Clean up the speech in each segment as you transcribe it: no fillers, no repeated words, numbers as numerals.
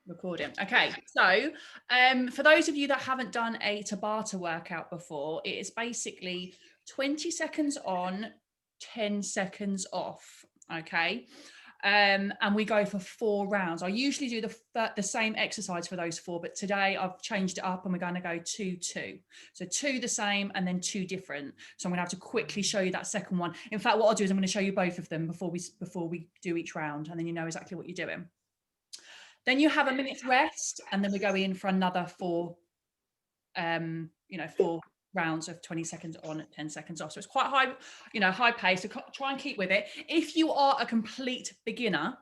Recording. Okay, so for those of you that haven't done a Tabata workout before, it is basically 20 seconds on, 10 seconds off. Okay, and we go for 4 rounds. I usually do the same exercise for those 4, but today I've changed it up and we're going to go 2-2. So 2 the same and then 2 different. So I'm going to have to quickly show you that second one. In fact, what I'll do is I'm going to show you both of them before we do each round, and then you know exactly what you're doing. Then you have a minute's rest, and then we go in for another 4 rounds of 20 seconds on, 10 seconds off. So it's quite high, high pace. So try and keep with it. If you are a complete beginner,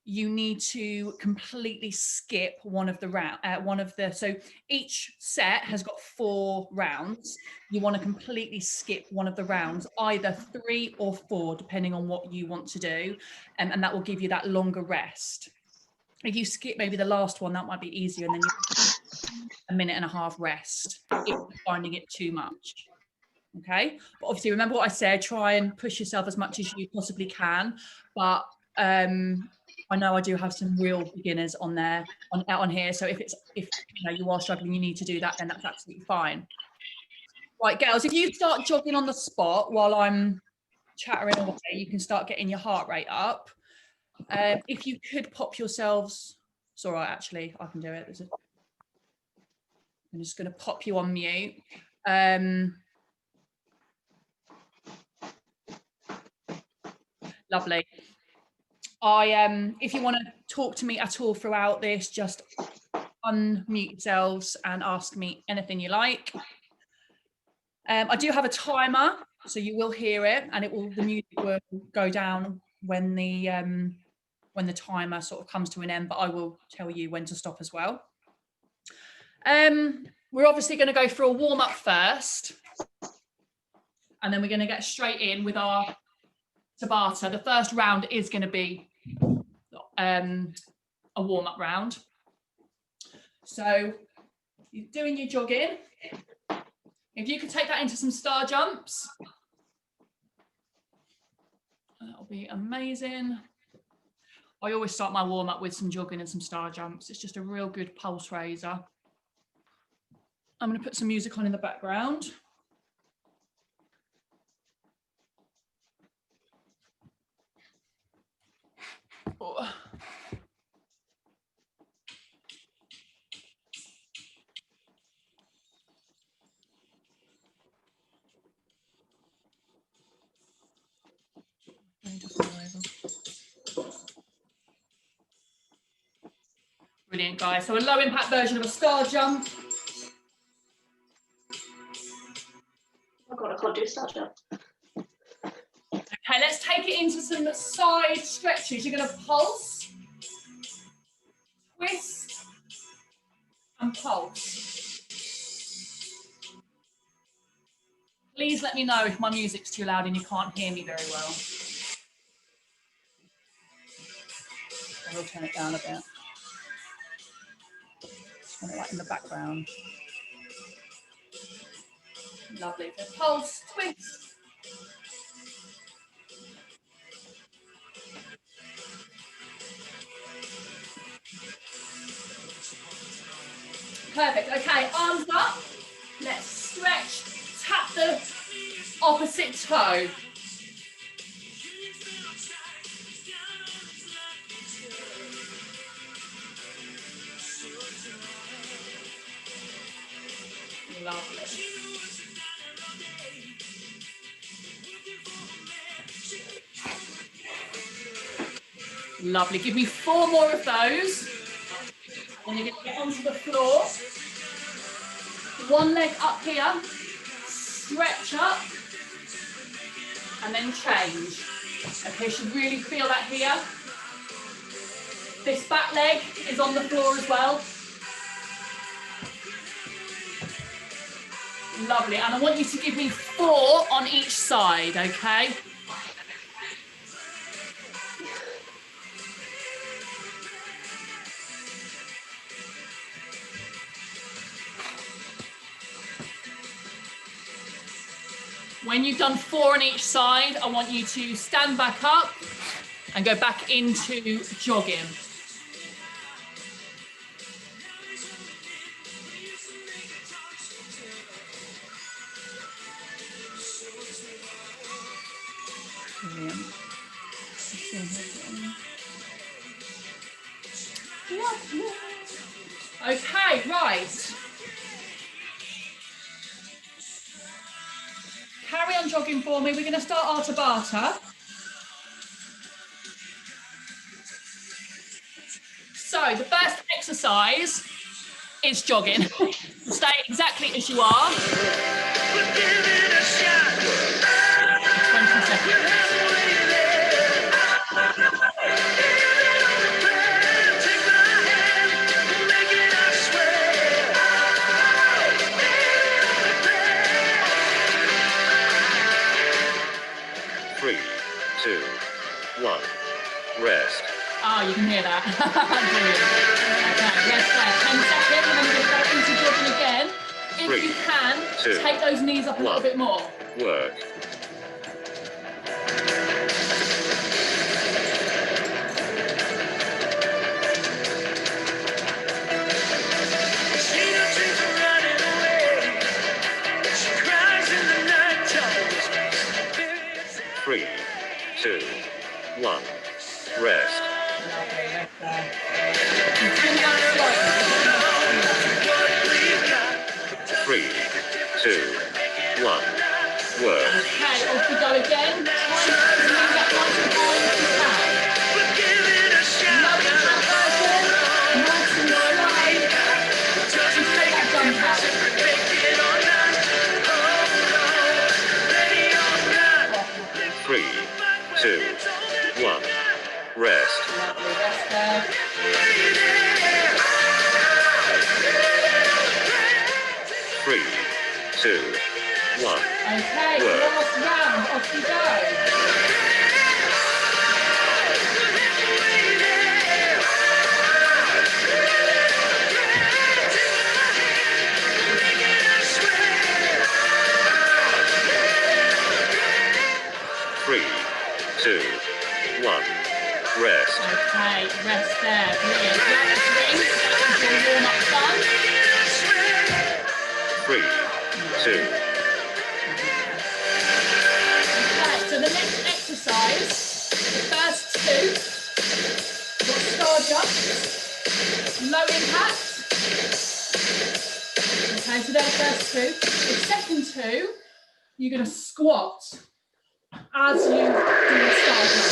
you need to completely skip one of the so each set has got 4 rounds. You want to completely skip one of the rounds, either 3 or 4, depending on what you want to do, and that will give you that longer rest. If you skip maybe the last one, that might be easier, and then you have a minute and a half rest if you're finding it too much. Okay, but obviously remember what I said, try and push yourself as much as you possibly can. But I know I do have some real beginners on there on here. So if you are struggling, you need to do that, then that's absolutely fine. Right, girls, if you start jogging on the spot while I'm chattering away, you can start getting your heart rate up. If you could pop yourselves, it's all right, actually, I can do it. I'm just going to pop you on mute. Lovely. If you want to talk to me at all throughout this, just unmute yourselves and ask me anything you like. I do have a timer, so you will hear it, and the music will go down when the timer sort of comes to an end, but I will tell you when to stop as well. We're obviously going to go for a warm-up first, and then we're going to get straight in with our Tabata. The first round is going to be a warm-up round. So you're doing your jogging. If you could take that into some star jumps, that'll be amazing. I always start my warm-up with some jogging and some star jumps. It's just a real good pulse raiser. I'm going to put some music on in the background. Oh. Brilliant, guys. So a low impact version of a star jump. Oh God, I can't do a star jump. Okay, let's take it into some side stretches. You're going to pulse, twist, and pulse. Please let me know if my music's too loud and you can't hear me very well. I will turn it down a bit. Just want it right in the background. Lovely. So pulse, twist. Perfect. Okay, arms up. Let's stretch. Tap the opposite toe. Lovely. Lovely. Give me 4 more of those. And you're going to get onto the floor. One leg up here. Stretch up. And then change. Okay, you should really feel that here. This back leg is on the floor as well. Lovely. And I want you to give me 4 on each side, okay? When you've done 4 on each side, I want you to stand back up and go back into jogging. Okay, right. Carry on jogging for me. We're going to start our Tabata. So the first exercise is jogging. Stay exactly as you are. 20 seconds. 3, 2, 1, rest. Oh, you can hear that. Brilliant. Okay, rest there. 10 seconds, and then we're going to go into jogging again. If 3, you can, 2, take those knees up a little bit more. Work. Three, 2, 1, rest. Three, 2, 1, work. Okay, off we go again. Try and move that nice and high as you can. Low impact version, nice and slow. Just take that jump out. 3, 2, 1, rest. Lovely, rest there. 3, 2, 1. Okay, work. last round, off we go. 3, 2, 1, rest. Okay, rest there. Brilliant. Right, swing. That is your warm-up done. 3, 2. Okay, so the next exercise, the first two, got star jumps, low impact. Okay, so they're the first two. The second two, you're going to squat as you do your star jump.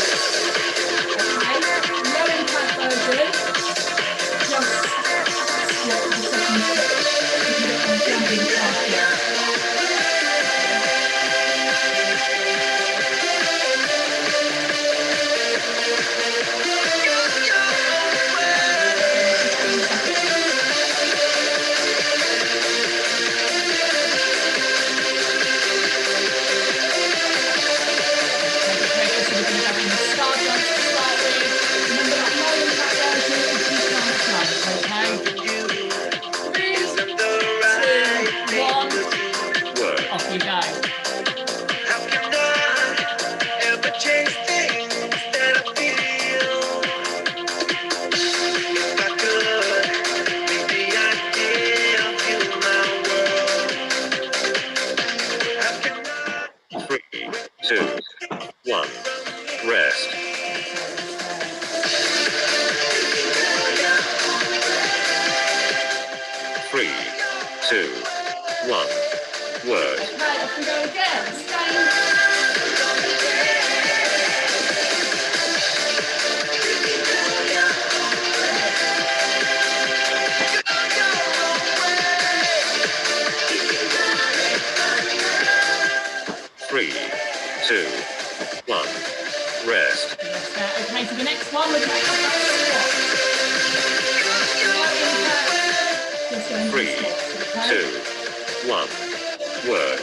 Okay, low impact version, just squat the second two. You get some jumping fast. 3, 2, 1, off you go. Three, 2, 1, rest. 3, 2, 1, work. Okay, off we go again. Stay. 3, 2, 1, rest. Okay, so the next one, we're going to have that squat. 3, 2, 1, work.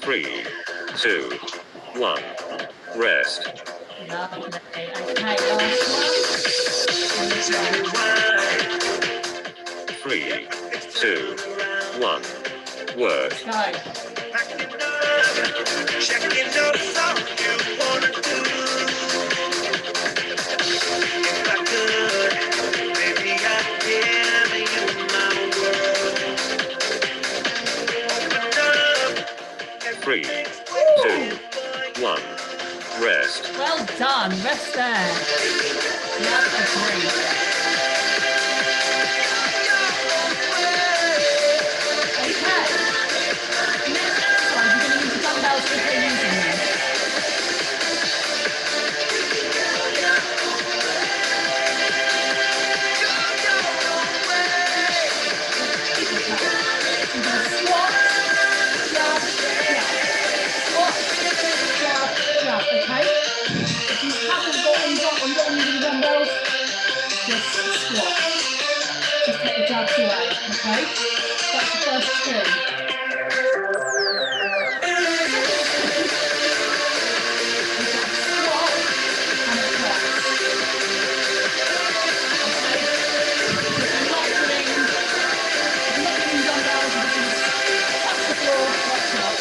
Three, 2, 1, rest. Lovely. Okay, last one. 3, 2, 1, work. Go. Checking those out you wanna do. If I could one. Rest there. Yep, agree. Okay. Next exercise, you're going to use the dumbbells if you're using them. Squat, jab, jab. Squat, jab, jab. Okay. If you haven't got any dumbbells, just squat. Just take the jabs away. Okay. That's the first two. Squat and a press. Okay. If you're not doing dumbbells, you can touch the floor, touch up.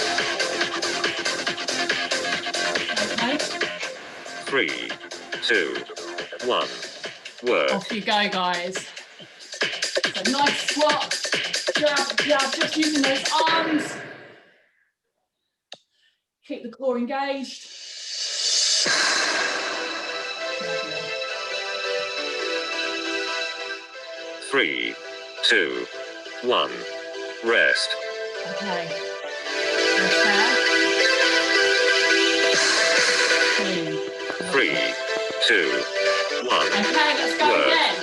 Okay. 3, 2, 1, work. Off you go, guys. So nice squat, jab, jab, just using those arms. Keep the core engaged. 3, 2, 1, rest. Okay. Rest there. 3, 2, 1. Okay, let's go work. again.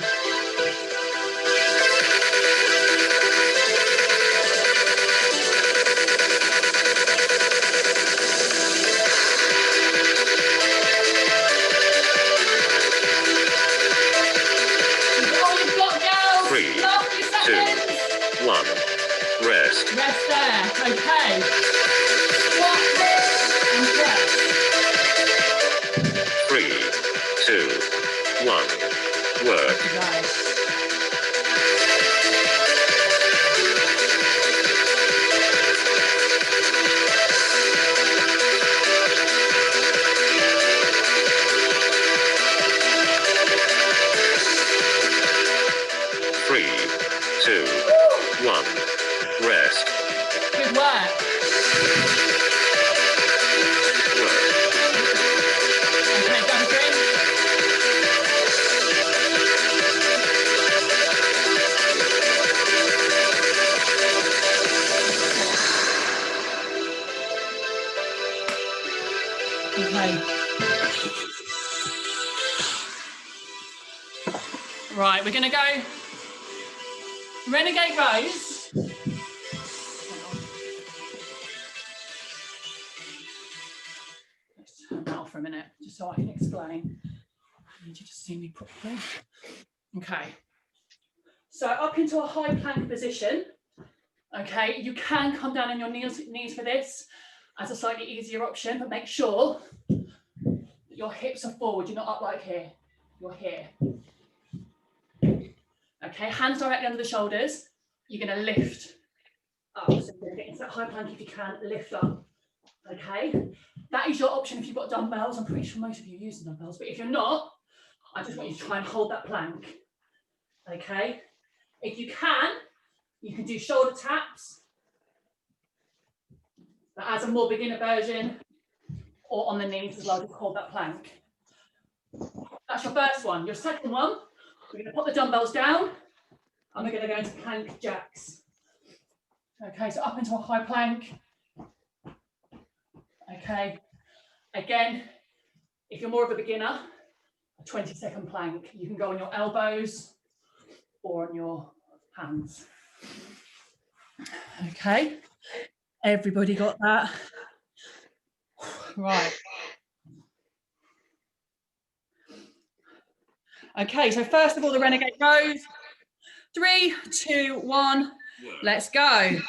All you've got, girls. 3, Last few 2, seconds. 1, rest. Rest there. Okay. Squat and press. 3, 2, 1, work. Right. 3, 2, 1, rest. Good work. Work. Okay, grab a drink. Okay. Right, we're going to go renegade rows. Let's turn that off for a minute, just so I can explain. I need you to see me properly. Okay. So up into a high plank position. Okay, you can come down on your knees for this as a slightly easier option, but make sure that your hips are forward. You're not up like here. You're here. Okay, hands directly under the shoulders. You're going to lift up. So you're going to get into that high plank if you can, lift up. Okay, that is your option if you've got dumbbells. I'm pretty sure most of you are using dumbbells, but if you're not, I just want you to try and hold that plank. Okay, if you can do shoulder taps, but as a more beginner version, or on the knees as well, just hold that plank. That's your first one. Your second one, we're going to put the dumbbells down, and we're going to go into plank jacks. Okay, so up into a high plank. Okay, again, if you're more of a beginner, a 20-second plank. You can go on your elbows or on your hands. Okay, everybody got that? Right. Okay, so first of all, the renegade rows. 3, 2, 1, let's go.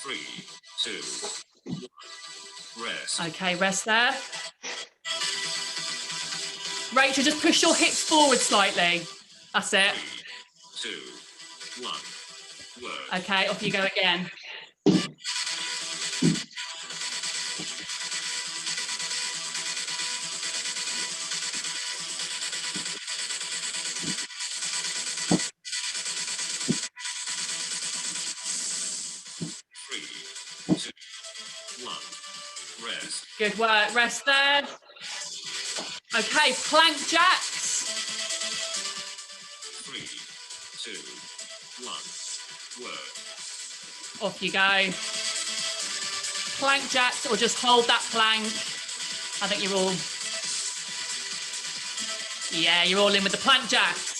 3, 2, 1, rest. Okay, rest there. Rachel, just push your hips forward slightly. That's it. 2, 1, work. Okay, off you go again. Good work. Rest there. Okay, plank jacks. 3, 2, 1. Work. Off you go. Plank jacks, or just hold that plank. I think you're all, yeah, you're all in with the plank jacks.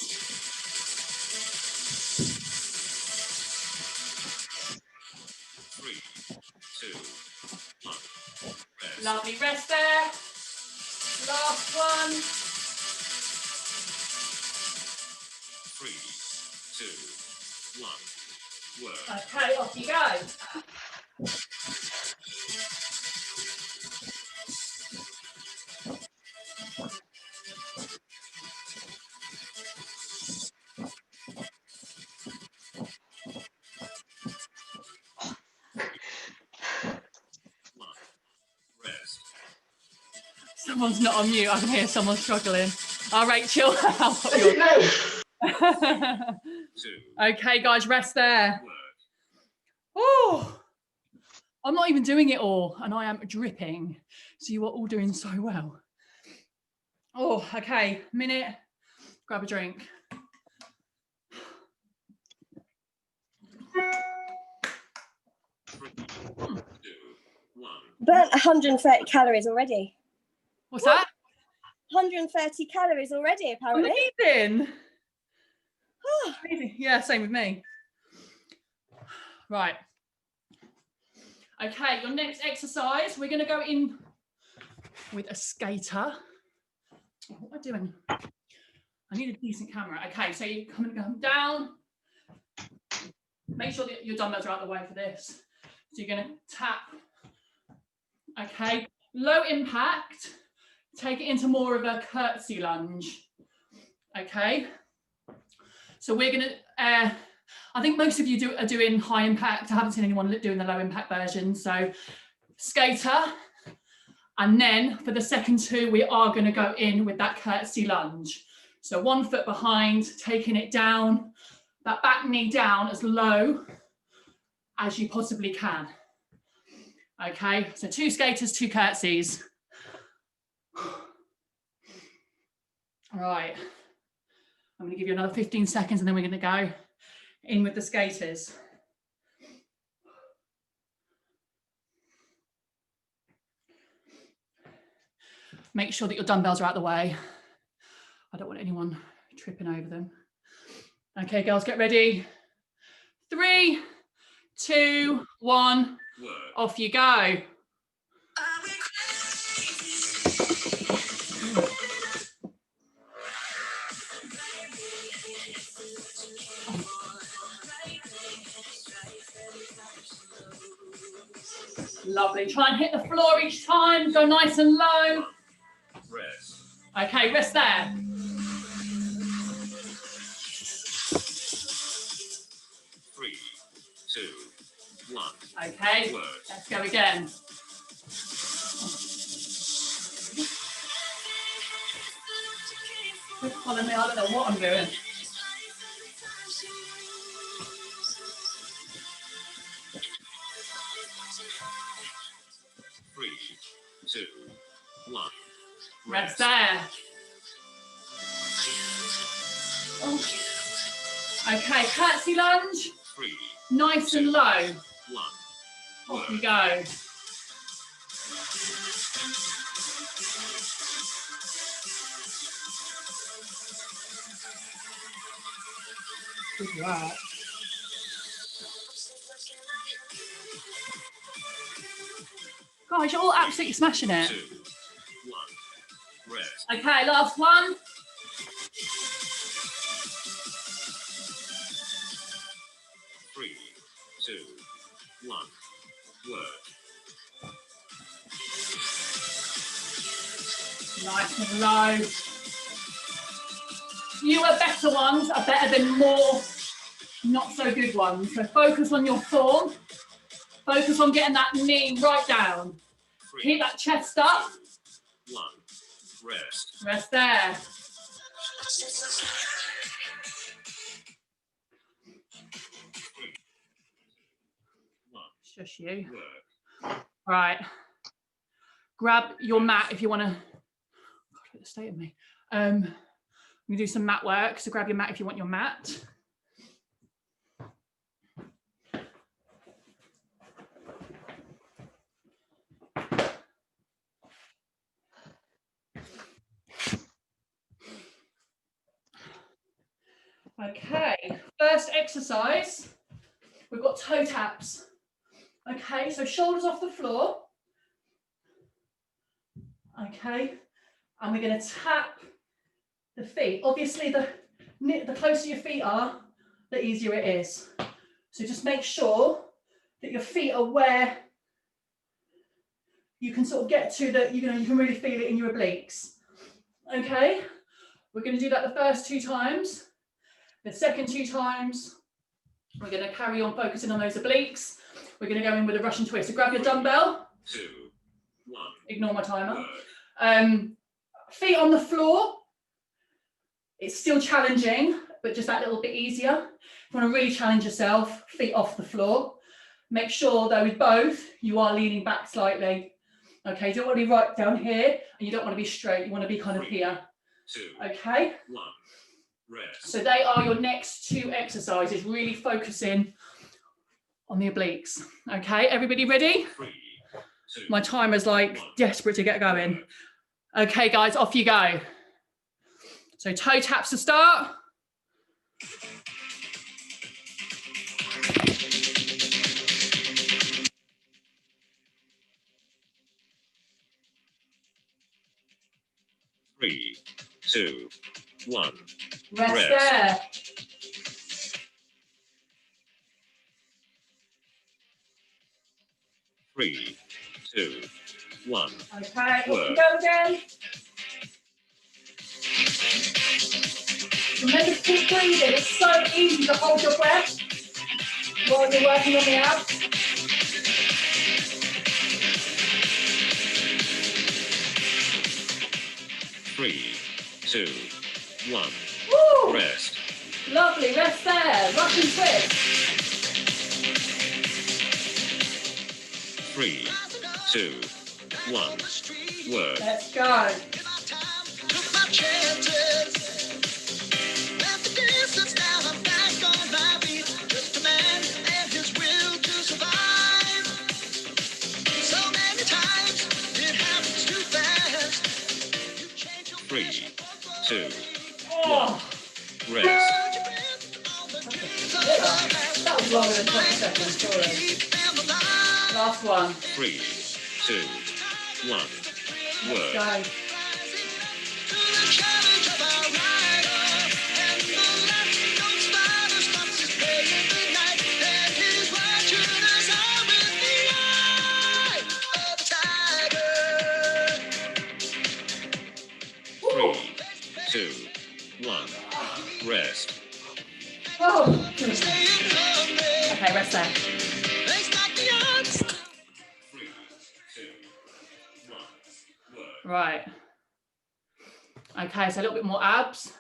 3, 2, 1. Rest. Lovely, rest there. Last one. 3, 2, 1. Work. Okay, off you go. Rest. Someone's not on mute. I can hear someone struggling. All right, chill out. Okay, guys, rest there. Work. Oh, I'm not even doing it all, and I am dripping. So you are all doing so well. Oh, okay. Minute. Grab a drink. Burnt 130 calories already. What's that? 130 calories already, apparently. Amazing. Amazing. Yeah, same with me. Right. Okay, your next exercise, we're going to go in with a skater. What am I doing? I need a decent camera. Okay, so you come down. Make sure that your dumbbells are out of the way for this. So you're going to tap. Okay, low impact. Take it into more of a curtsy lunge. Okay. So we're going to, I think most of you are doing high impact. I haven't seen anyone doing the low impact version. So skater. And then for the second two, we are going to go in with that curtsy lunge. So 1 foot behind, taking it down, that back knee down as low as you possibly can. Okay, so 2 skaters, 2 curtsies. All right, I'm going to give you another 15 seconds and then we're going to go in with the skaters. Make sure that your dumbbells are out of the way. I don't want anyone tripping over them. Okay, girls, get ready. 3, 2, 1, off you go. Lovely. Try and hit the floor each time. Go nice and low. Rest. Okay, rest there. 3, 2, 1. Okay, let's go again. Just follow me, I don't know what I'm doing. Three, 2, 1. Rest there. Okay, curtsy lunge. 3, Nice and low. 1. Off you go. Good work. Guys, you're all absolutely smashing it. 2, 1. Rest. Okay, last one. 3, 2, 1. Work. Nice and low. Fewer better ones are better than more not so good ones. So focus on your form. Focus on getting that knee right down. 3, Keep that chest up. 2, 1. Rest. Rest there. Shush you. Work. Right. grab your mat if you want to. God, the state of me. We do some mat work, so grab your mat if you want your mat. Okay, first exercise, we've got toe taps. Okay, so shoulders off the floor. Okay, and we're going to tap the feet. Obviously, the closer your feet are, the easier it is. So just make sure that your feet are where you can sort of get to that, you can really feel it in your obliques. Okay, we're going to do that the first 2 times. The second 2 times, we're going to carry on focusing on those obliques. We're going to go in with a Russian twist. So grab your dumbbell. 2, 1. Ignore my timer. Work. Feet on the floor. It's still challenging, but just that little bit easier. If you want to really challenge yourself, feet off the floor. Make sure though with both, you are leaning back slightly. Okay, you don't want to be right down here and you don't want to be straight. You want to be kind of here. 2, Okay. 1. Rest. So they are your next 2 exercises, really focusing on the obliques. Okay, everybody ready? 3, 2. My timer's like desperate to get going. Okay, guys, off you go. So toe taps to start. Three, 2, 1. Rest Rest. there. 3, 2, 1. Okay, off you Work. go again. Remember to keep breathing. It's so easy to hold your breath while you're working on the abs. 3, 2, 1. Woo! Rest. Lovely, rest there. Russian twist. 3, 2, 1. Work. Let's go. Three, 2, Oh, 1. Rest. that was longer than 20 seconds, sorry. Last one. 3, 2, 1. Work. Go. Three, 2, 1. Rest. Oh. Okay, rest there. 3, 2, 1. Work. Right. Okay, so a little bit more abs,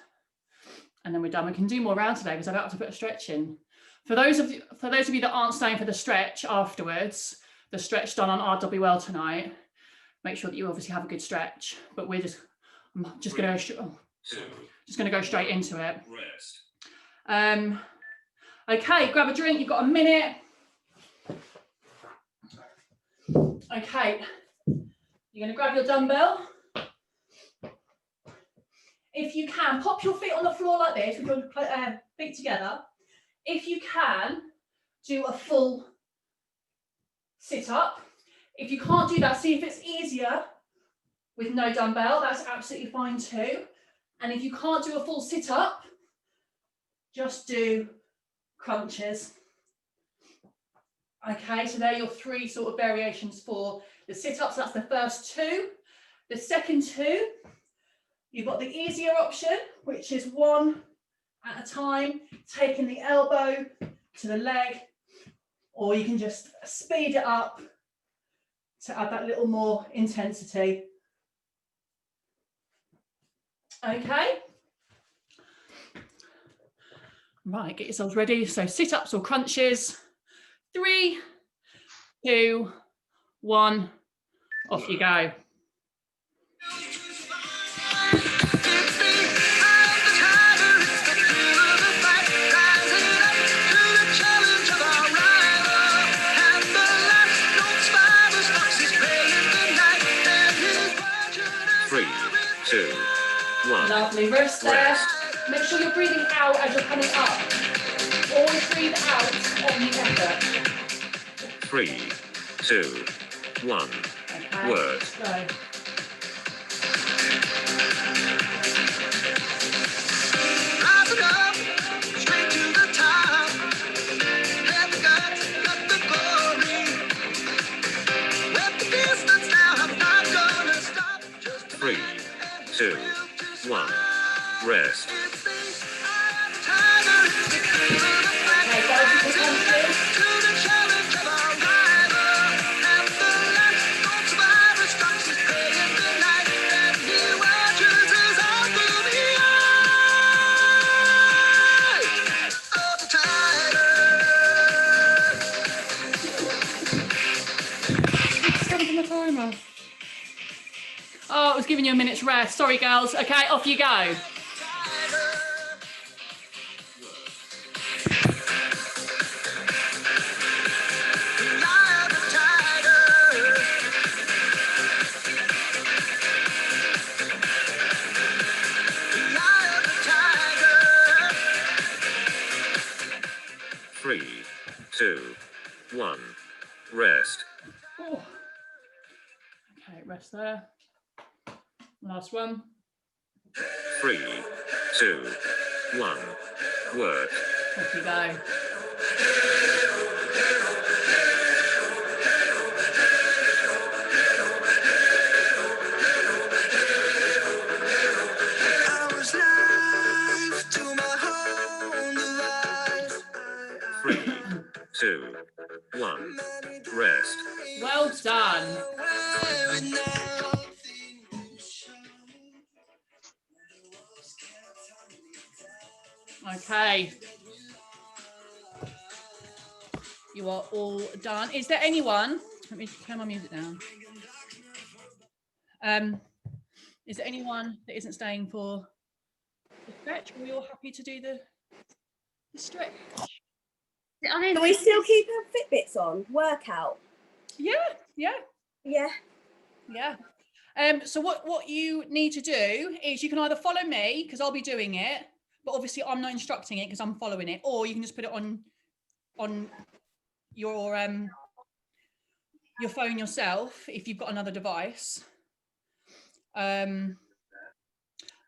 and then we're done. We can do more rounds today because I don't have to put a stretch in. For those of you that aren't staying for the stretch afterwards, the stretch done on RWL tonight, make sure that you obviously have a good stretch. But I'm just going to go straight into it. Rest. Okay, grab a drink. You've got a minute. Okay, you're going to grab your dumbbell. If you can, pop your feet on the floor like this with your feet together. If you can, do a full sit up. If you can't do that, see if it's easier with no dumbbell. That's absolutely fine too. And if you can't do a full sit up, just do crunches. Okay, so they're your 3 sort of variations for the sit-ups. That's the first 2. The second 2, you've got the easier option, which is 1 at a time, taking the elbow to the leg, or you can just speed it up to add that little more intensity. Okay. Right, get yourselves ready. So sit-ups or crunches. 3, 2, 1, off you go. Lovely. Rest there. Make sure you're breathing out as you're coming up. Always breathe out on the effort. 3, 2, 1. Okay. Work. Go. Rising up, straight to the top. Have the guts, got the glory. With the distance now, I'm not gonna stop. Just 3, 2, 1. Rest. it's the eye of the tiger. Okay, guys, you can come through. To the challenge of our rival. And the light don't survive, it stops his prey in the night. And he watches his eye through the eye of the tiger. Seven from the timer. Oh, it was giving you a minute's rest. Sorry, girls. Okay, off you go. Three, two, one. Rest. Oh. Okay, rest there. Last one. 3, 2, 1. Work. Off you go. I was live to my home device. 3, 2, 1. Rest. Well done. Okay. You are all done. Is there anyone? Let me turn my music down. Is there anyone that isn't staying for the stretch? Are we all happy to do the stretch? Can we still keep our Fitbits on? Workout. Yeah, yeah, Yeah. yeah. So what you need to do is you can either follow me because I'll be doing it, but obviously I'm not instructing it because I'm following it, or you can just put it on your phone yourself if you've got another device. But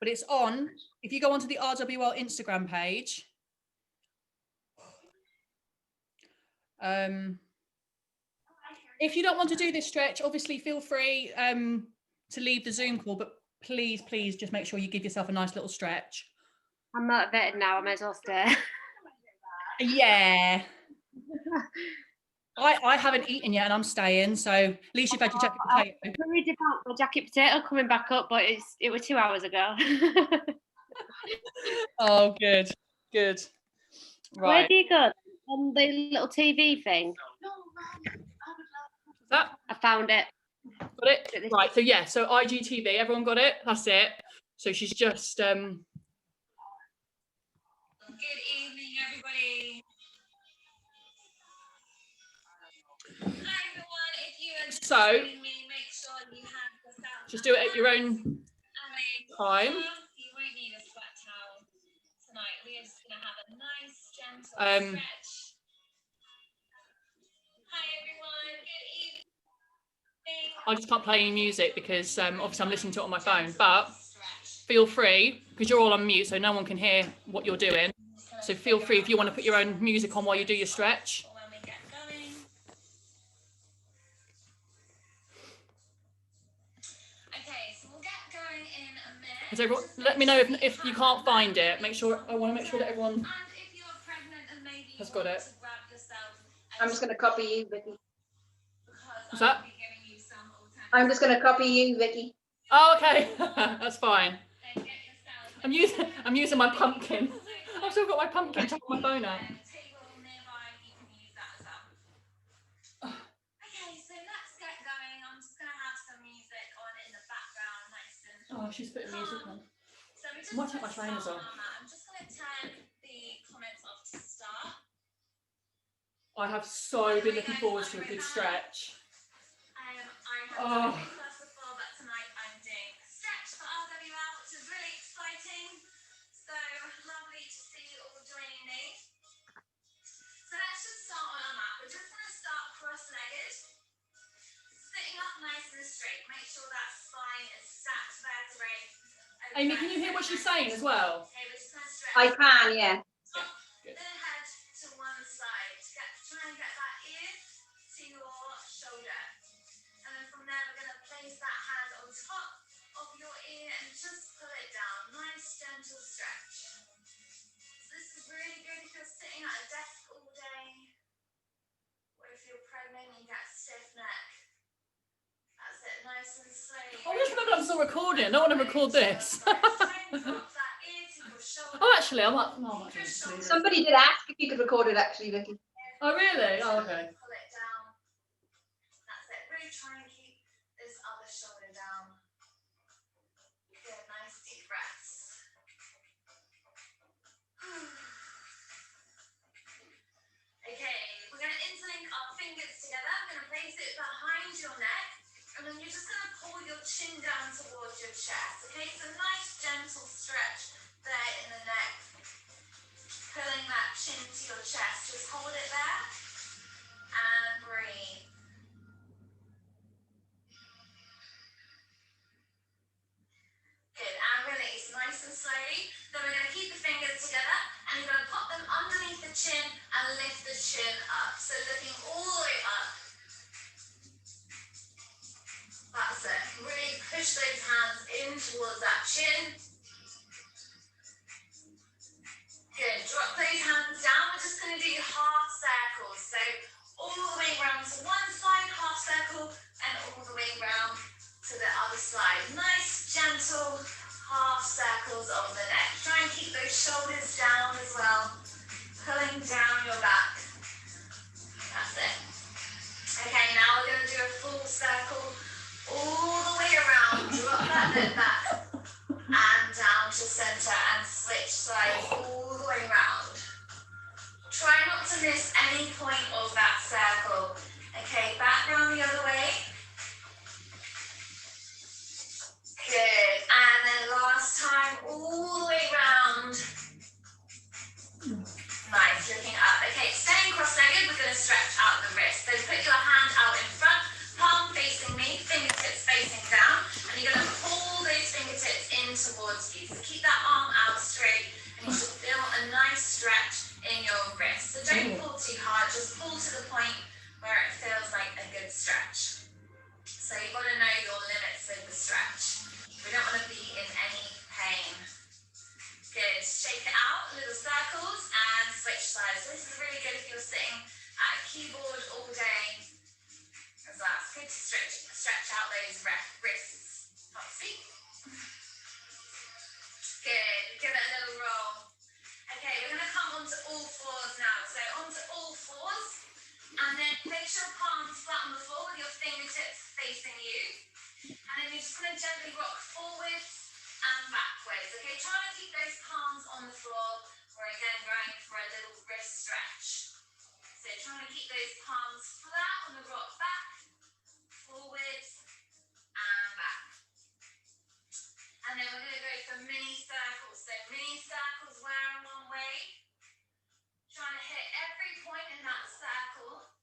it's on. If you go onto the RWL Instagram page, if you don't want to do this stretch, obviously feel free to leave the Zoom call, but please just make sure you give yourself a nice little stretch. I'm motivated now, I may as well stay. Yeah. I haven't eaten yet and I'm staying, so at least you've had your jacket potato. I'm worried about my jacket potato coming back up, but it was 2 hours ago. Oh, good. Where Right. do you go? On the little TV thing? That I found it. got it? Right, so yeah, so IGTV, everyone got it? That's it. So she's just Good evening, everybody. Hi, everyone. If you are just So, joining me, make sure you have yourself just do it at your own time. You won't need a sweat towel tonight. We are just going to have a nice, gentle stretch. Hi, everyone. Good evening. I just can't play any music because obviously I'm listening to it on my phone, but feel free, because you're all on mute so no one can hear what you're doing. So feel free if you want to put your own music on while you do your stretch. When we get going. Okay, so we'll get going in a minute. Has everyone, let me know if you can't find it. I want to make sure that everyone And if you're pregnant and maybe you has got want it. to grab yourself I'm just going to copy you, Vicky. What's that? I'm just going to copy you, Vicky. Oh, okay. That's fine. I'm using my pumpkin. I've still got my pumpkin tucked on my phone out. Okay, so let's get going. I'm just going to have some music on in the background, nice and Oh, she's putting music on. So we just I might take my trainers off. I'm just going to turn the comments off to start. I have so been looking forward to a good stretch. I have Oh. done it first before, but tonight I'm doing a stretch for RWL, which is really exciting. Amy, can you hear what she's saying as well? Okay, we're just gonna stretch. I can, yeah. Top good. the head to one side. Try and get that ear to your shoulder. And then from there, we're going to place that hand on top of your ear and just pull it down. Nice, gentle stretch. So this is really good if you're sitting at a desk all day, or if you're pregnant and you get a stiff neck. That's it, nice and slow. I just remember I'm still recording. I don't want to record this. Oh, actually, I might. No, I might do this. Somebody did ask if you could record it actually, Vicky. Oh, really? Oh, okay. Pull it down. That's it. Really try and keep this other shoulder down. Good, nice deep breaths. Okay, we're going to interlink our fingers together. I'm going to place it behind your neck. And then you're just going to pull your chin down towards your chest. Okay, so nice gentle stretch there in the neck. Pulling that chin to your chest. Just hold it there. And breathe. Good, and release nice and slowly. Then we're going to keep the fingers together and you're going to pop them underneath the chin and lift the chin up. So looking all the way up. That's it. Really push those hands in towards that chin. Good. Drop those hands down. We're just going to do half circles. So all the way around to one side, half circle, and all the way around to the other side. Nice, gentle half circles of the neck. Try and keep those shoulders down as well. Pulling down your back. That's it. Okay, now we're going to do a full circle all the way around. Drop that bit back. And down to center and switch sides all the way around. Try not to miss any point of that circle. Okay, back round the other way. Good, and then last time all the way round. Nice, looking up. Okay, staying cross-legged, we're going to stretch out the wrist. So put your hand out in front, palm facing me, fingertips facing down, and you're going to pull those fingertips in towards you. So keep that arm out straight, and you should feel a nice stretch in your wrist. So don't pull too hard, just pull to the point where it feels like a good stretch. So you've got to know your limits with the stretch. We don't want to be in any pain. Good, shake it out, little circles, and switch sides. So this is really good if you're sitting at a keyboard all day as well. It's good to stretch out those wrists. Not speak. Good, give it a little roll. Okay, we're going to come onto all fours now. So onto all fours, and then place your palms flat on the floor with your fingertips facing you. And then you're just going to gently rock forwards and backwards. Okay, try to keep those palms on the floor. We're again going for a little wrist stretch. So trying to keep those palms flat on the rock back, forwards and back. And then we're going to go for mini circles. So mini circles where in one way. Trying to hit every point in that circle.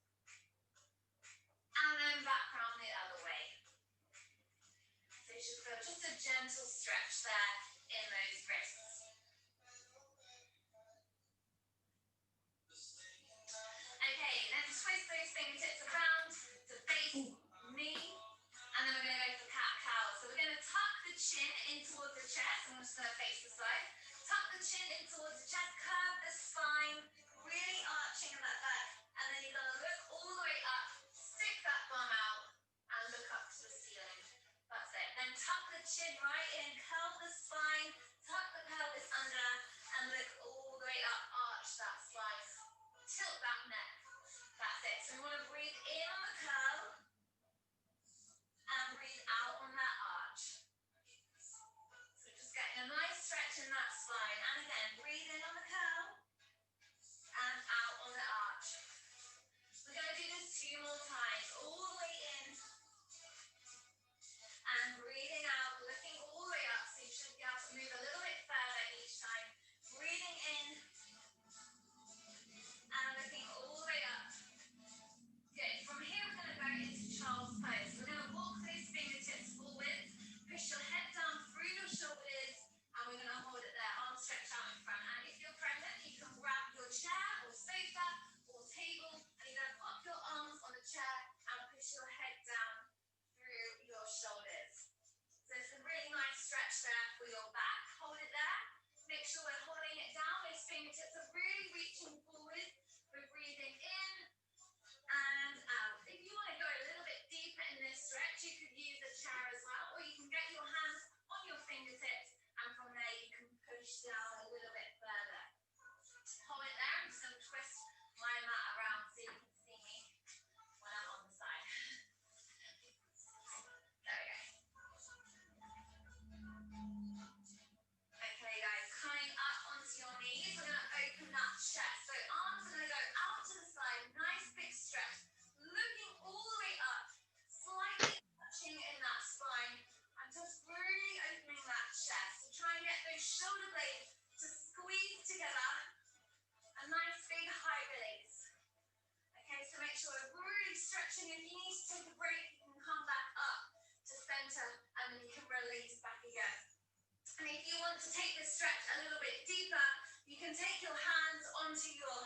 onto your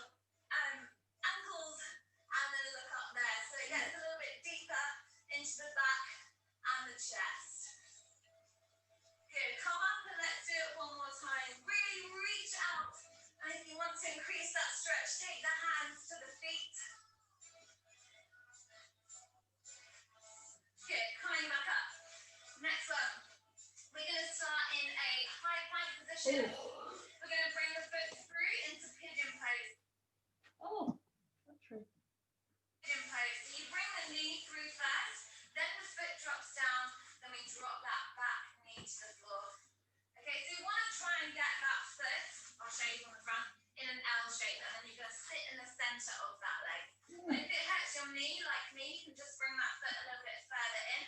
ankles and then look up there. So it gets a little bit deeper into the back and the chest. Good, come up and let's do it one more time. Really reach out. And if you want to increase that stretch, take the hands to the feet. Good, coming back up. Next one. We're going to start in a high plank position. We're going to bring the foot through into pigeon pose. Oh, that's true. Pigeon pose. So you bring the knee through first, then the foot drops down, then we drop that back knee to the floor. Okay, so you want to try and get that foot, I'll show you from the front, in an L shape, and then you're going to sit in the center of that leg. But if it hurts your knee, like me, you can just bring that foot a little bit further in.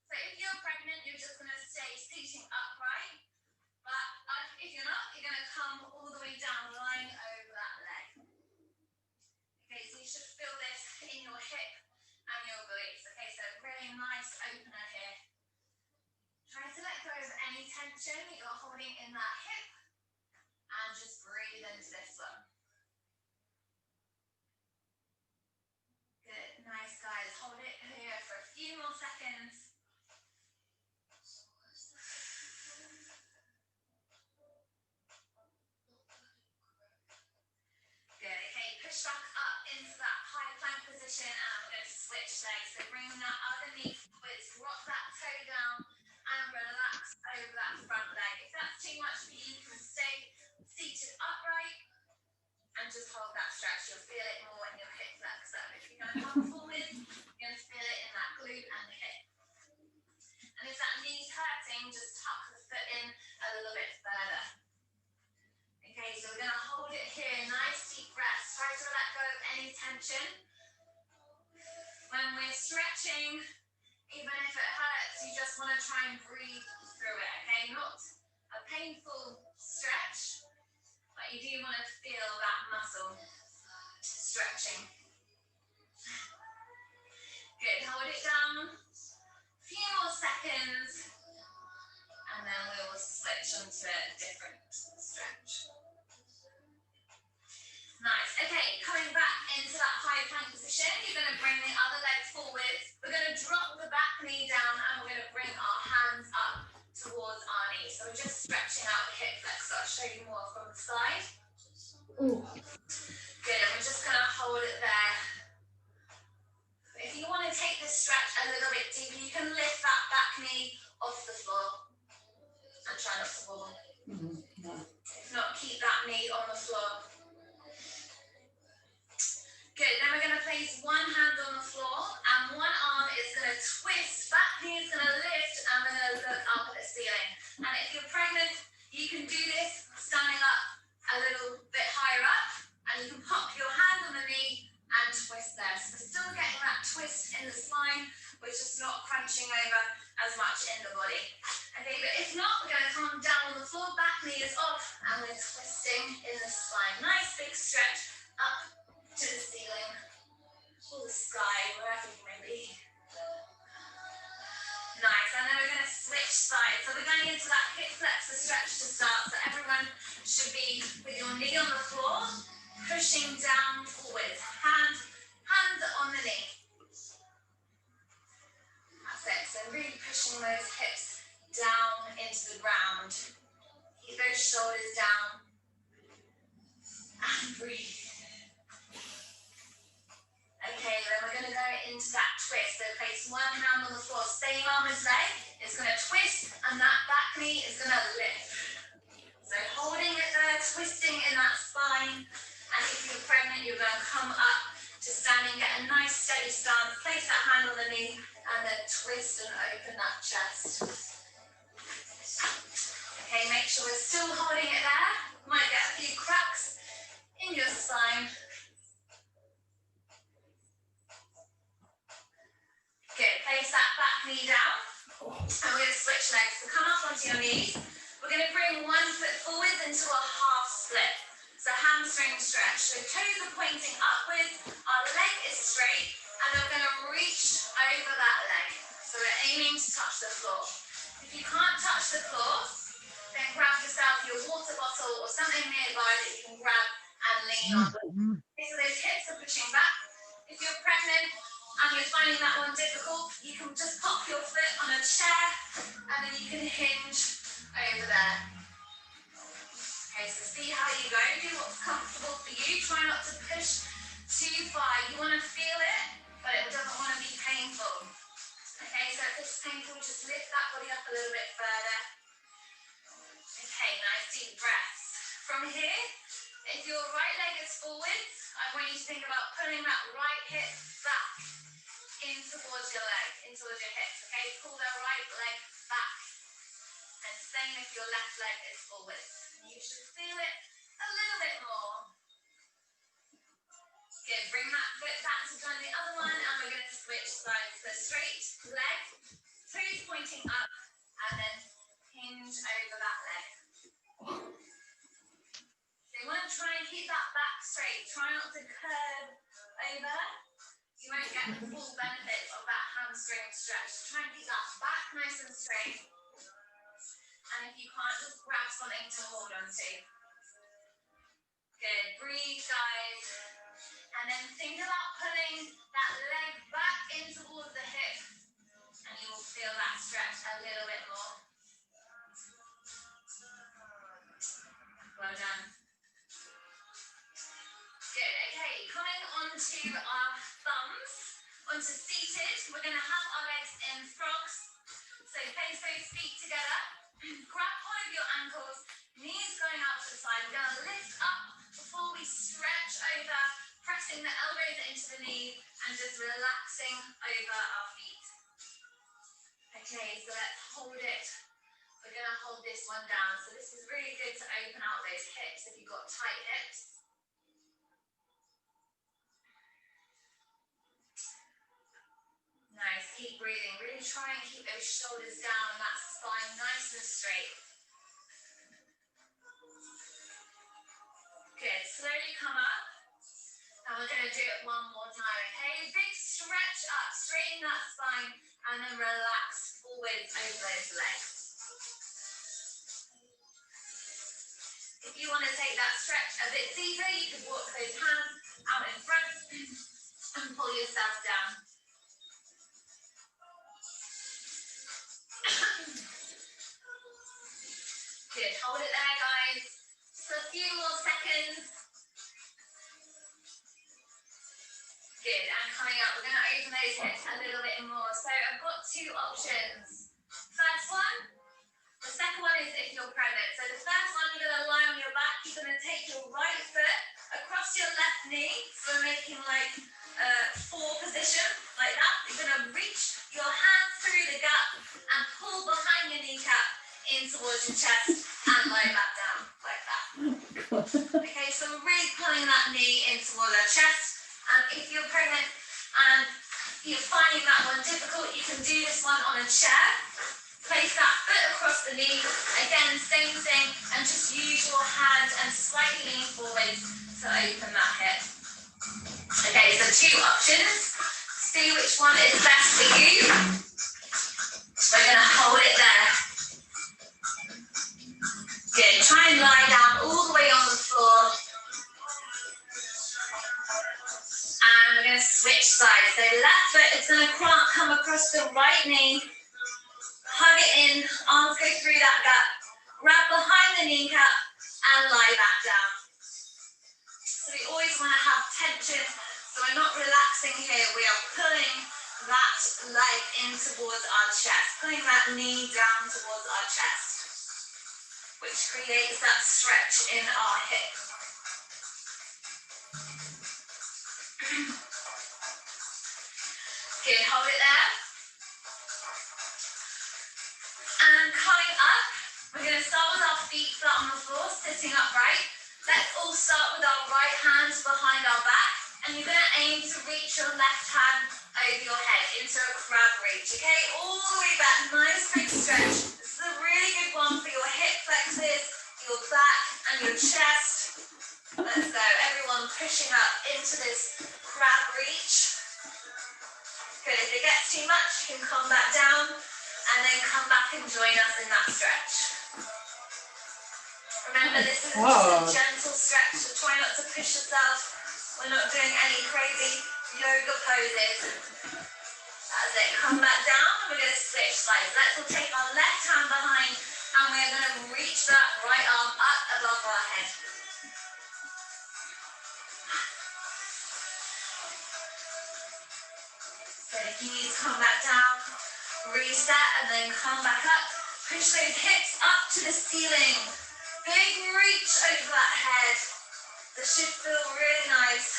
So if you're pregnant, you're just going to stay seating upright. But if you're not, you're going to come all the way down, lying over that leg. Okay, so you should feel this in your hip and your glutes. Okay, so really nice opener here. Try to let go of any tension that you're holding in that hip and just breathe into this one. Good, nice guys. Hold it here for a few more seconds. Good, okay, push back up into that high plank position and I'm going to switch legs. So bring that other knee forwards, drop that toe down and relax over that front leg. If that's too much for you, you can stay seated upright and just hold that stretch. You'll feel it more in your hip flexor. If you're going to come forward, you're going to feel it in that glute and the hip. And if that knee's hurting, just tuck the foot in a little bit further. Okay, so we're going to hold it here, nice deep breaths. Try to let go of any tension. When we're stretching, even if it hurts, you just want to try and breathe through it, okay? Not a painful stretch, but you do want to feel that muscle stretching. Good, hold it down. A few more seconds, and then we will switch onto a different stretch. Nice. Okay, coming back into that high plank position, you're going to bring the other leg forward. We're going to drop the back knee down and we're going to bring our hands up towards our knees. So we're just stretching out the hip flexor. I'll show you more from the side. Ooh. Good, and we're just going to hold it there. If you want to take this stretch a little bit deeper, you can lift that back knee off the floor and try not to fall. If not, keep that knee on the floor. Good, then we're going to place one hand on the floor and one arm is going to twist, back knee is going to lift and we're going to look up at the ceiling. And if you're pregnant, you can do this standing up a little bit higher up and you can pop your hand on the knee and twist there. So we're still getting that twist in the spine, we're just not crunching over as much in the body. Okay, but if not, we're going to come down on the floor, back knee is off and we're twisting in the spine. Nice big stretch up to the ceiling, or the sky, wherever you may be. Nice, and then we're going to switch sides. So we're going into that hip flexor stretch to start. So everyone should be with your knee on the floor, pushing down forwards. Hands on the knee. That's it, so really pushing those hips down into the ground. Keep those shoulders down. And breathe. Okay, then we're going to go into that twist. So place one hand on the floor, same arm as leg. It's going to twist and that back knee is going to lift. So holding it there, twisting in that spine. And if you're pregnant, you're going to come up to standing, get a nice steady stance. Place that hand on the knee and then twist and open that chest. Okay, make sure we're still holding it there. Might get a few cracks in your spine. Good, place that back knee down and we're going to switch legs. So come up onto your knees. We're going to bring one foot forwards into a half split. So hamstring stretch. So toes are pointing upwards, our leg is straight and we're going to reach over that leg. So we're aiming to touch the floor. If you can't touch the floor, then grab yourself your water bottle or something nearby that you can grab and hanging on. Okay, so those hips are pushing back. If you're pregnant and you're finding that one difficult, you can just pop your foot on a chair and then you can hinge over there. Okay, so see how you go. Do what's comfortable for you. Try not to push too far. You want to feel it, but it doesn't want to be painful. Okay, so if it's painful, just lift that body up a little bit further. Okay, nice deep breaths. From here, if your right leg is forwards, I want you to think about pulling that right hip back in towards your leg, in towards your hips. Okay, pull that right leg back. And same if your left leg is forwards. You should feel it a little bit more. Good, bring that foot back to join the other one, and we're going to switch sides. So straight leg, toes pointing up, and then hinge over that leg. So you want to try and keep that back straight. Try not to curve over. You won't get the full benefit of that hamstring stretch. Try and keep that back nice and straight. And if you can't, just grab something to hold on to. Good, breathe guys. And then think about pulling that leg back in towards the hip. And you will feel that stretch a little bit more. Well done. Good, okay, coming onto our thumbs, onto seated. We're going to have our legs in frogs. So place those feet together. Grab hold of your ankles, knees going out to the side. We're going to lift up before we stretch over, pressing the elbows into the knee and just relaxing over our feet. Okay, so let's hold it. We're going to hold this one down. So this is really good to open out those hips if you've got tight hips. Nice, keep breathing. Really try and keep those shoulders down and that spine nice and straight. Good, slowly come up. And we're going to do it one more time, okay? Big stretch up, straighten that spine, and then relax forwards over those legs. If you want to take that stretch a bit deeper, you can walk those hands out in front and pull yourself down. Good, hold it there, guys. Just a few more seconds. Good, and coming up, we're going to open those hips a little bit more. So I've got two options. First one, the second one is if you're pregnant. So the first one, you're going to lie on your back. You're going to take your right foot across your left knee. So we're making like a 4 position, like that. You're going to reach your hands through the gap and pull behind your kneecap in towards your chest and lie back down, like that. Okay, so we're really pulling that knee in towards our chest. And if you're pregnant and you're finding that one difficult, you can do this one on a chair. Place that foot across the knee. Again, same thing, and just use your hand and slightly lean forward to open that hip. Okay, so 2 options. See which one is best for you. We're going to hold it there. Good. Try and lie down all the way on the floor. And we're going to switch sides. So left foot is going to come across the right knee. Hug it in, arms go through that gap. Grab behind the kneecap and lie back down. So we always want to have tension. So we're not relaxing here. We are pulling that leg in towards our chest. Pulling that knee down towards our chest, which creates that stretch in our hip. Good, hold it there. And coming up, we're going to start with our feet flat on the floor, sitting upright. Let's all start with our right hands behind our back. And you're going to aim to reach your left hand over your head into a crab reach, okay? All the way back, nice big stretch. This is a really good one for your hip flexors, your back and your chest. Let's go, everyone pushing up into this crab reach. Good, if it gets too much, you can come back down and then come back and join us in that stretch. Remember, this is just hard. a gentle stretch, so try not to push yourself. We're not doing any crazy yoga poses. That's it. Come back down and we're going to switch sides. Let's take our left hand behind and we're going to reach that right arm up above our head. So if you need to come back down, reset and then come back up. Push those hips up to the ceiling. Big reach over that head. This should feel really nice.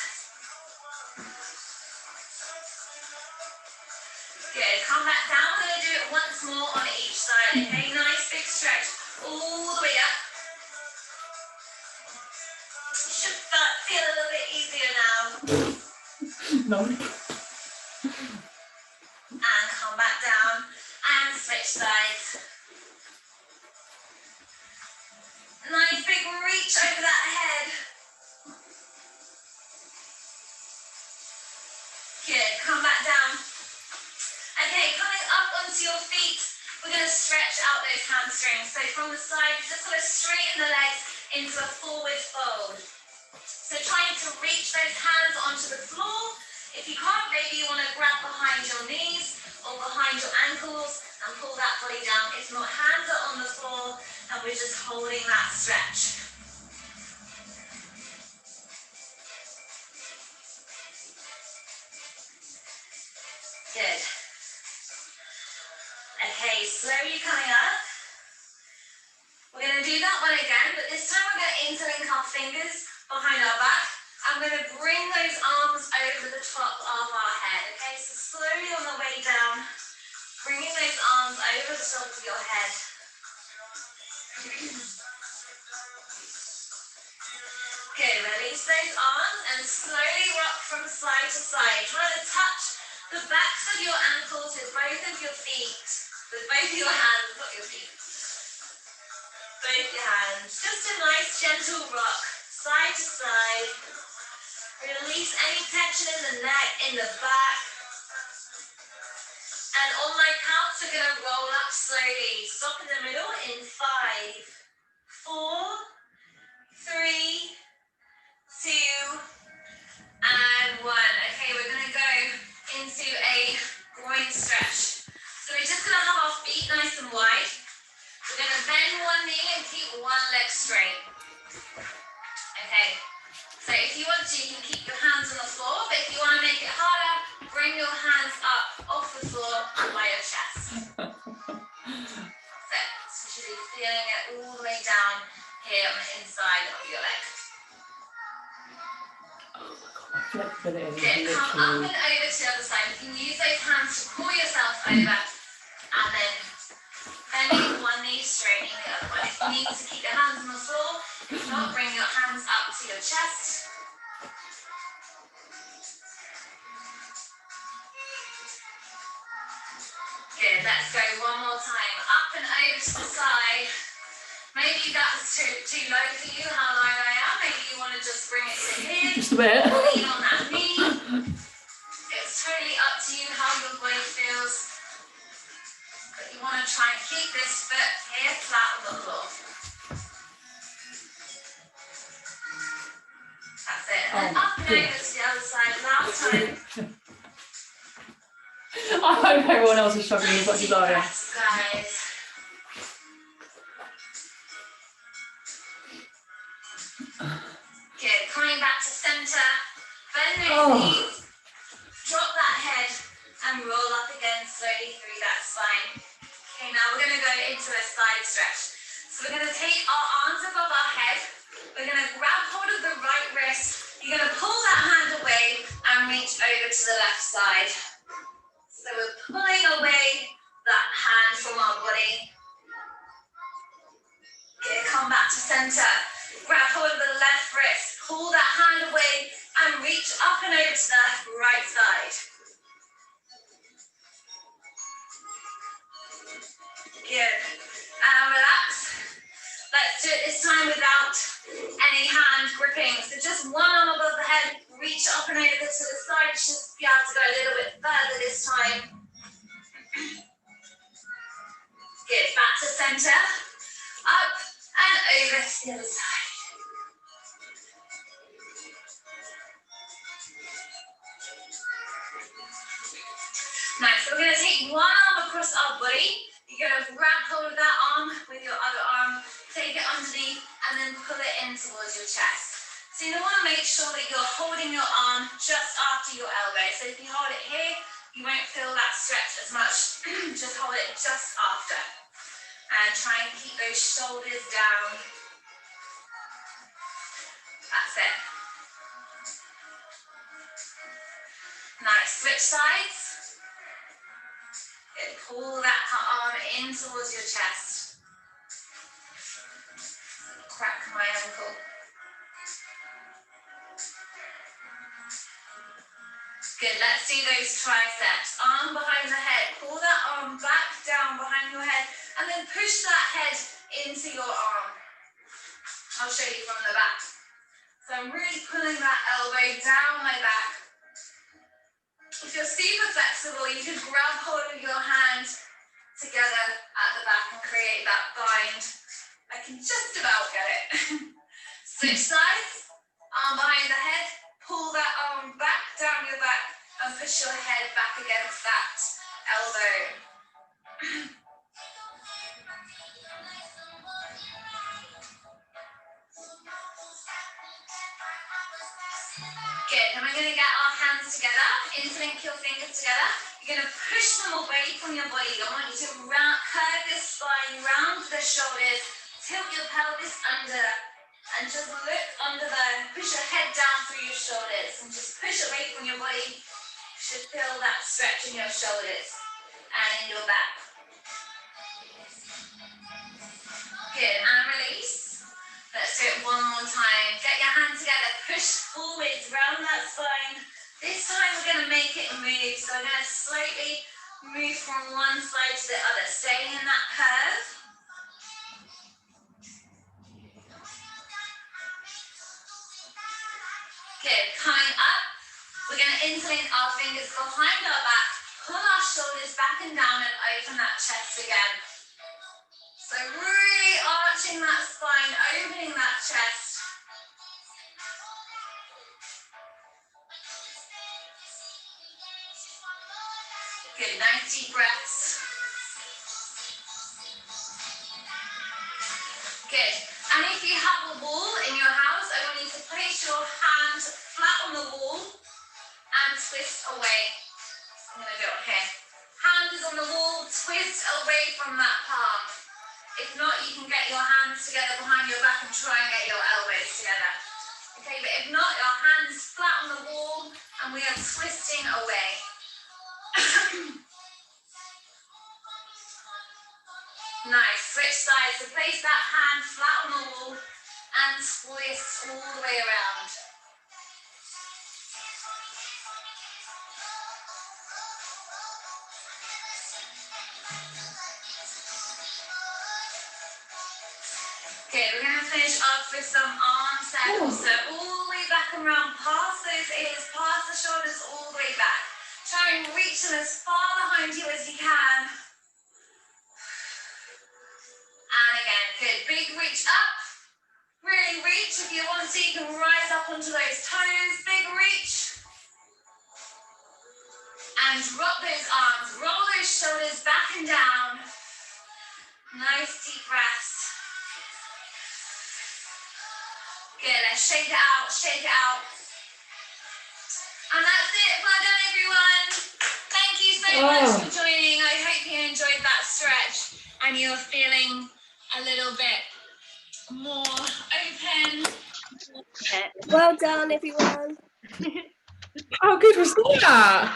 Good. Come back down. We're going to do it once more on each side. Okay, nice big stretch all the way up. You should feel a little bit easier now. No. And come back down and switch sides. Nice big reach over that head. Good. Come back down. Okay, coming up onto your feet, we're going to stretch out those hamstrings. So from the side, you just want to straighten the legs into a forward fold. So trying to reach those hands onto the floor. If you can't, maybe you want to grab behind your knees or behind your ankles and pull that body down. If not, hands are on the floor and we're just holding that stretch. Good. Okay, slowly coming up. We're going to do that one again, but this time we're going to interlink our fingers behind our back. I'm going to bring those arms over the top of our head. Okay, so slowly on the way down, bringing those arms over the top of your head. Good, release those arms and slowly rock from side to side. Try to touch the backs of your ankles with both of your feet, with both your hands, not your feet. Both your hands. Just a nice gentle rock, side to side. Release any tension in the neck, in the back. And on my count, we're going to roll up slowly. Stop in the middle in 5, 4, 3, 2, and 1. Okay, we're going to go into a groin stretch. So we're just going to have our feet nice and wide. We're going to bend one knee and keep one leg straight. Okay, so if you want to, you can keep your hands on the floor, but if you want to make it harder, bring your hands up off the floor by your chest. So you should be feeling it all the way down here on the inside of your leg. Flexibility Good. is Come up literally... and over to the other side. You can use those hands to pull yourself over and then bending one knee, straightening the other one. If you need to keep your hands on the floor, if not, bring your hands up to your chest. Good, let's go one more time. Up and over to the side. Maybe that's too low for you, how low I am. Maybe you want to just bring it to here. Just a bit. Lean on that knee. It's totally up to you how your body feels. But you want to try and keep this foot here flat on the floor. That's it. And then up and over to the other side. Last time. I hope everyone else is struggling as much as I am. Yes, guys. Good. Coming back to center. Bend those knees. Drop that head and roll up again slowly through that spine. Okay, now we're going to go into a side stretch. So we're going to take our arms above our head. We're going to grab hold of the right wrist. You're going to pull that hand away and reach over to the left side. So we're pulling away that hand from our body. Okay, come back to center. Grab hold of the left wrist. Pull that hand away and reach up and over to the right side. Good. And relax. Let's do it this time without any hand gripping. So just one arm above the head, reach up and over to the side. You should be able to go a little bit further this time. Good. Back to center. Up and over to the other side. Nice, so we're going to take one arm across our body. You're going to grab hold of that arm with your other arm, take it underneath, and then pull it in towards your chest. So you want to make sure that you're holding your arm just after your elbow. So if you hold it here, you won't feel that stretch as much. Just hold it just after. And try and keep those shoulders down. That's it. Nice, switch sides. Good. Pull that arm in towards your chest. Crack my ankle. Good, let's do those triceps. Arm behind the head. Pull that arm back down behind your head and then push that head into your arm. I'll show you from the back. So I'm really pulling that elbow down my back. If you're super flexible, you can grab hold of your hand together at the back and create that bind. I can just about get it. Switch sides, arm behind the head, pull that arm back down your back and push your head back against that elbow. Good, and we're going to get our hands together, interlink your fingers together. You're going to push them away from your body. I want you to curve your spine, round the shoulders, tilt your pelvis under, and just look under there. Push your head down through your shoulders, and just push away from your body. You should feel that stretch in your shoulders and in your back. Good, and release. Let's do it one more time. Get your hands together, push forwards, round that spine. This time we're going to make it move. So I'm going to slightly move from one side to the other, staying in that curve. Good, coming up, we're going to interlink our fingers behind our back, pull our shoulders back and down and open that chest again. So really arching that spine, opening that chest. Good, nice deep breaths. Good, and if you have a wall in your house, I want you to place your hand flat on the wall and twist away. I'm going to do it here. Hand is on the wall, twist away from that palm. If not, you can get your hands together behind your back and try and get your elbows together. Okay, but if not, your hands flat on the wall and we are twisting away. Nice, switch sides. So place that hand flat on the wall and twist all the way around. Okay, we're going to finish off with some arm circles. So all the way back and around, past those ears, past the shoulders, all the way back. Try and reach them as far behind you as you can. And again, good. Big reach up. Really reach. If you want to, you can rise up onto those toes. Big reach. And drop those arms. Roll those shoulders back and down. Nice deep breaths. Good, let's shake it out, shake it out. And that's it, well done everyone. Thank you so much for joining. I hope you enjoyed that stretch and you're feeling a little bit more open. Well done, everyone. Oh, good, Rosanna.